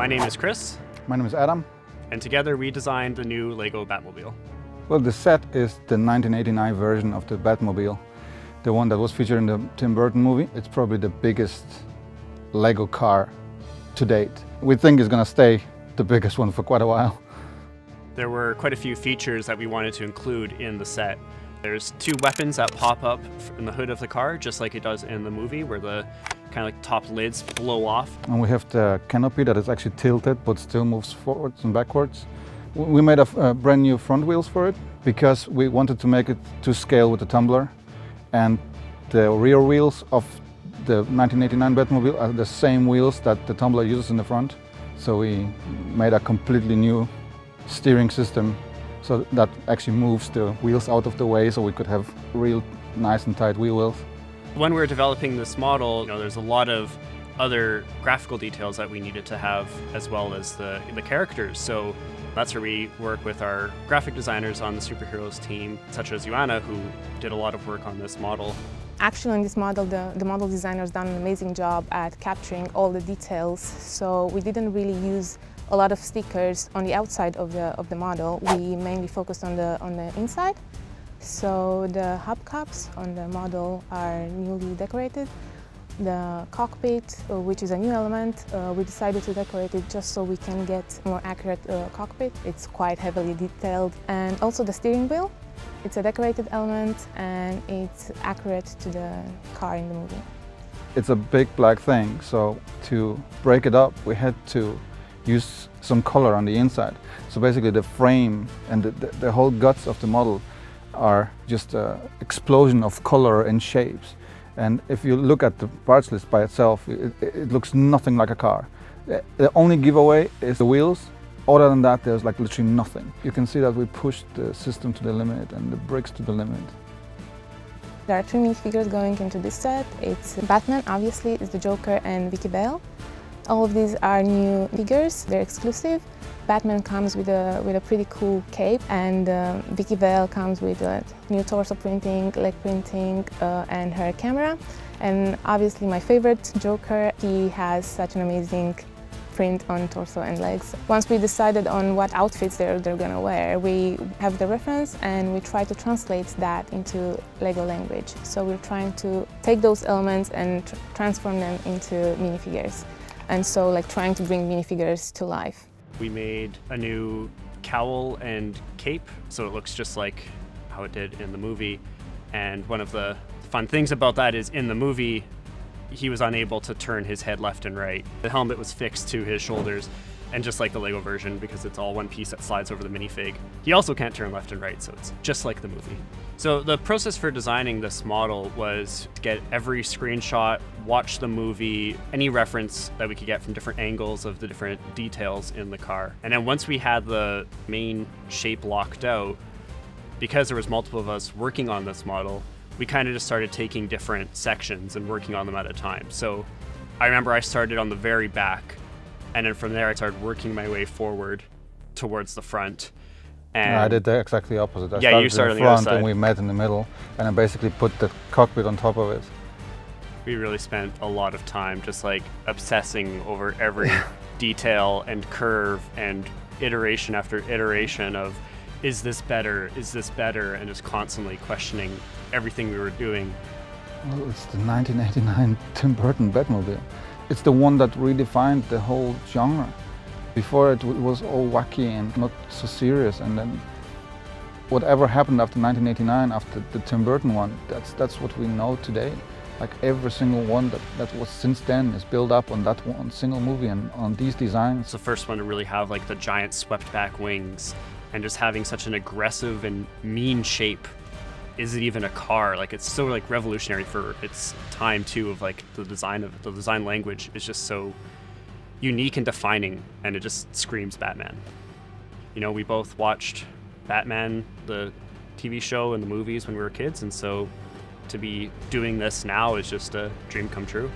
My name is Chris, My name is Adam. and together we designed the new LEGO Batmobile. Well, the set is the 1989 version of the Batmobile, the one that was featured in the Tim Burton movie. It's probably the biggest LEGO car to date. We think it's going to stay the biggest one for quite a while. There were quite a few features that we wanted to include in the set. There's two weapons that pop up in the hood of the car, just like it does in the movie, where the kind of like top lids blow off. And we have the canopy that is actually tilted but still moves forwards and backwards. We made a brand new front wheels for it because we wanted to make it to scale with the tumbler, and the rear wheels of the 1989 Batmobile are the same wheels that the tumbler uses in the front. So we made a completely new steering system so that actually moves the wheels out of the way so we could have real nice and tight wheel wells. When we were developing this model, there's a lot of other graphical details that we needed to have, as well as the characters. So that's where we work with our graphic designers on the superheroes team, such as Ioana, who did a lot of work on this model. Actually, in this model, the model designers done an amazing job at capturing all the details. So we didn't really use a lot of stickers on the outside of the model. We mainly focused on the inside. So the hubcaps on the model are newly decorated. The cockpit, which is a new element, we decided to decorate it just so we can get a more accurate cockpit. It's quite heavily detailed. And also the steering wheel. It's a decorated element and it's accurate to the car in the movie. It's a big black thing, so to break it up we had to use some color on the inside. So basically the frame and the whole guts of the model are just an explosion of color and shapes. And if you look at the parts list by itself, it looks nothing like a car. The only giveaway is the wheels. Other than that, there's like literally nothing. You can see that we pushed the system to the limit and the bricks to the limit. There are three minifigures going into this set. It's Batman, obviously, is the Joker, and Vicky Bale. All of these are new figures, they're exclusive. Batman comes with a pretty cool cape, and Vicky Bale comes with new torso printing, leg printing, and her camera. And obviously my favorite, Joker, he has such an amazing print on torso and legs. Once we decided on what outfits they're gonna wear, we have the reference and we try to translate that into LEGO language. So we're trying to take those elements and transform them into minifigures. And so like trying to bring minifigures to life. We made a new cowl and cape, so it looks just like how it did in the movie. And one of the fun things about that is in the movie, he was unable to turn his head left and right. The helmet was fixed to his shoulders, and just like the LEGO version, because it's all one piece that slides over the minifig, he also can't turn left and right, so it's just like the movie. So the process for designing this model was to get every screenshot, watch the movie, any reference that we could get from different angles of the different details in the car. And then once we had the main shape locked out, because there was multiple of us working on this model, we kind of just started taking different sections and working on them at a time. So I remember I started on the very back, and then from there I started working my way forward towards the front. And I did the exactly opposite. You started in on the other front side. and we met in the middle, and I basically put the cockpit on top of it. We really spent a lot of time just like obsessing over every detail and curve and iteration after iteration of, is this better, and just constantly questioning everything we were doing. Well, it's the 1989 Tim Burton Batmobile. It's the one that redefined the whole genre. Before it was all wacky and not so serious, and then whatever happened after 1989, after the Tim Burton one, that's what we know today. Like every single one that was since then is built up on that one single movie and on these designs. It's the first one to really have like the giant swept back wings and just having such an aggressive and mean shape. Is it even a car? Like it's so like revolutionary for its time too, of like the design language is just so unique and defining, and it just screams Batman. We both watched Batman, the TV show and the movies when we were kids, and so to be doing this now is just a dream come true.